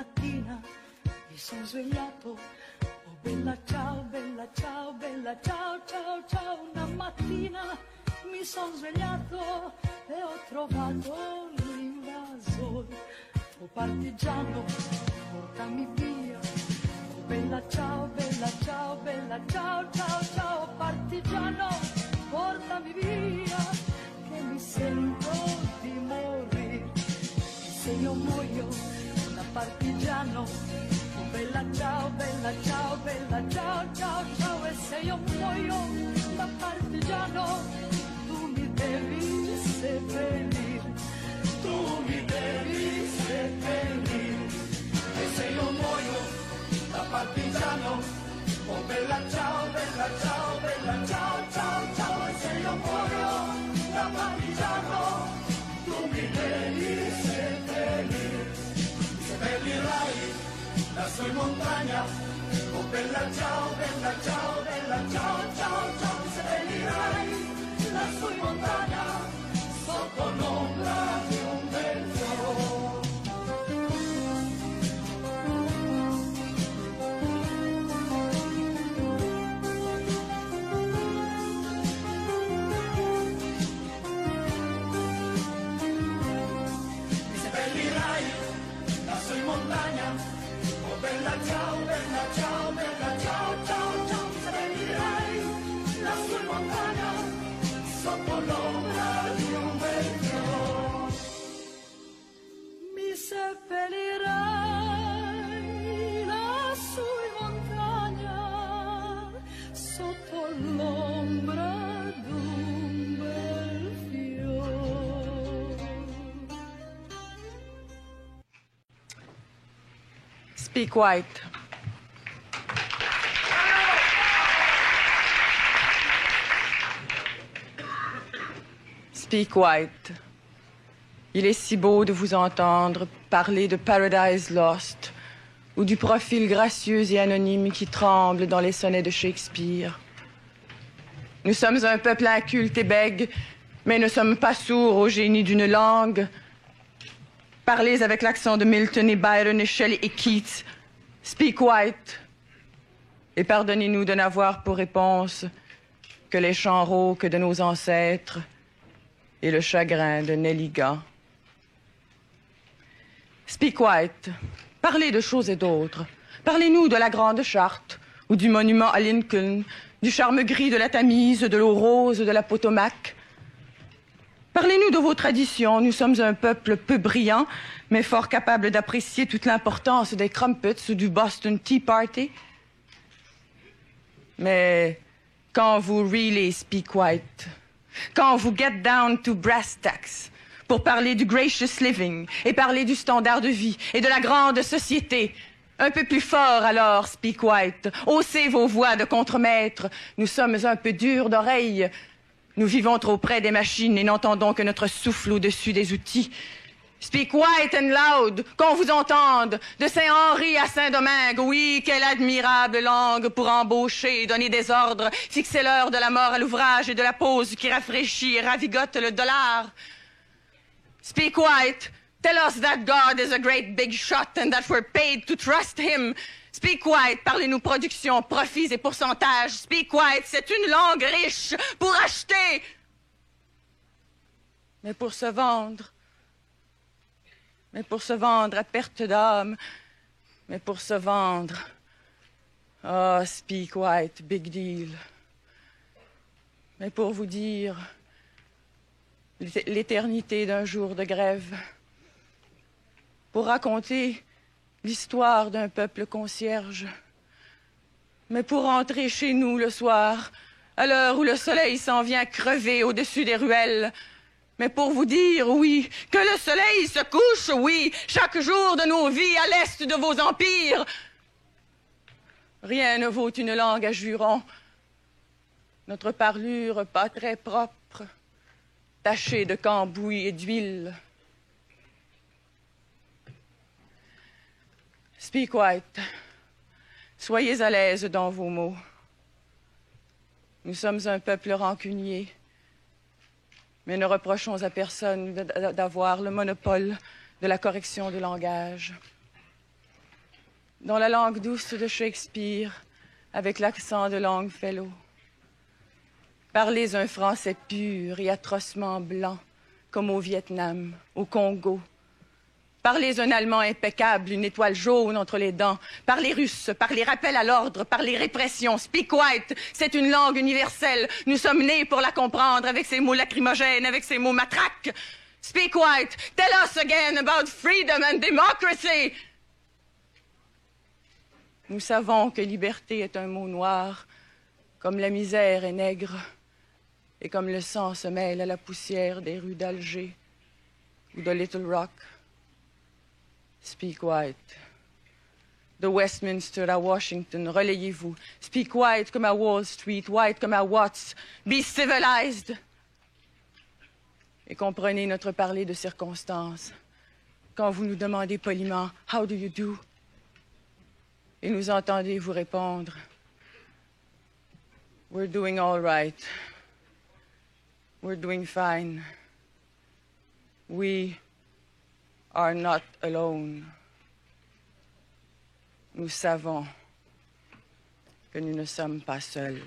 mattina mi sono svegliato, oh bella ciao, bella ciao, bella ciao, ciao, ciao. Una mattina mi sono svegliato e ho trovato l'invasore. Oh partigiano, portami via, oh bella ciao, bella ciao, bella ciao, ciao, ciao. Partigiano, portami via, che mi sento di morire. E se io muoio da partigiano, oh bella ciao, bella ciao, bella ciao, ciao, ciao. E se io muoio da partigiano, tu mi devi seppellire, tu mi devi seppellire. E se io muoio da partigiano, oh bella ciao, bella ciao, bella ciao, ciao, ciao. E se io muoio da partigiano, tu mi devi seppellire. Mi seppellirai lassù in montagna, oh bella ciao, bella ciao, bella ciao, ciao, ciao. Mi seppellirai lassù in montagna, sotto l'ombra di un bel fiore. Bella ciao, bella ciao, bella ciao, ciao, ciao. Mi seppellirai lassù in montagna, sotto l'ombra di un bel fiore. Mi seppellirai lassù in montagna, sotto l'ombra di un bel fiore. Speak White. Speak White. Il est si beau de vous entendre parler de Paradise Lost ou du profil gracieux et anonyme qui tremble dans les sonnets de Shakespeare. Nous sommes un peuple inculte et bègue, mais ne sommes pas sourds au génie d'une langue. Parlez avec l'accent de Milton et Byron et Shelley et Keats. Speak White. Et pardonnez-nous de n'avoir pour réponse que les chants rauques de nos ancêtres et le chagrin de Nelligan. Speak White. Parlez de choses et d'autres. Parlez-nous de la Grande Charte ou du monument à Lincoln, du charme gris de la Tamise, de l'eau rose de la Potomac. Parlez-nous de vos traditions. Nous sommes un peuple peu brillant, mais fort capable d'apprécier toute l'importance des crumpets ou du Boston Tea Party. Mais quand vous really speak white, quand vous get down to brass tacks pour parler du gracious living et parler du standard de vie et de la grande société, un peu plus fort alors, speak white. Haussez vos voix de contremaître. Nous sommes un peu durs d'oreille. Nous vivons trop près des machines et n'entendons que notre souffle au-dessus des outils. Speak white and loud, qu'on vous entende, de Saint-Henri à Saint-Domingue. Oui, quelle admirable langue pour embaucher, donner des ordres, fixer l'heure de la mort à l'ouvrage et de la pause qui rafraîchit et ravigote le dollar. Speak white, tell us that God is a great big shot and that we're paid to trust him. Speak white, parlez-nous production, profits et pourcentages. Speak white, c'est une langue riche pour acheter, mais pour se vendre. Mais pour se vendre à perte d'âme, mais pour se vendre. Ah, speak white, big deal. Mais pour vous dire l'éternité d'un jour de grève, pour raconter l'histoire d'un peuple concierge, mais pour rentrer chez nous le soir, à l'heure où le soleil s'en vient crever au-dessus des ruelles, mais pour vous dire, oui, que le soleil se couche, oui, chaque jour de nos vies à l'est de vos empires. Rien ne vaut une langue à jurons. Notre parlure pas très propre, tachée de cambouis et d'huile. Speak white. Soyez à l'aise dans vos mots. Nous sommes un peuple rancunier, mais ne reprochons à personne d'avoir le monopole de la correction du langage. dans la langue douce de Shakespeare, avec l'accent de Longfellow. Parlez un français pur et atrocement blanc, comme au Vietnam, au Congo. Parlez un allemand impeccable, une étoile jaune entre les dents. Parlez russe, parlez rappel à l'ordre, parlez répression. Speak white, c'est une langue universelle. Nous sommes nés pour la comprendre avec ses mots lacrymogènes, avec ses mots matraques. Speak white, tell us again about freedom and democracy. Nous savons que liberté est un mot noir, comme la misère est nègre, et comme le sang se mêle à la poussière des rues d'Alger ou de Little Rock. Speak white. De Westminster à Washington, relayez-vous. Speak white comme à Wall Street, white comme à Watts. Be civilized. Et comprenez notre parler de circonstances. Quand vous nous demandez poliment, how do you do? Et nous entendez vous répondre, we're doing all right. We're doing fine. We are not alone. Nous savons que nous ne sommes pas seuls.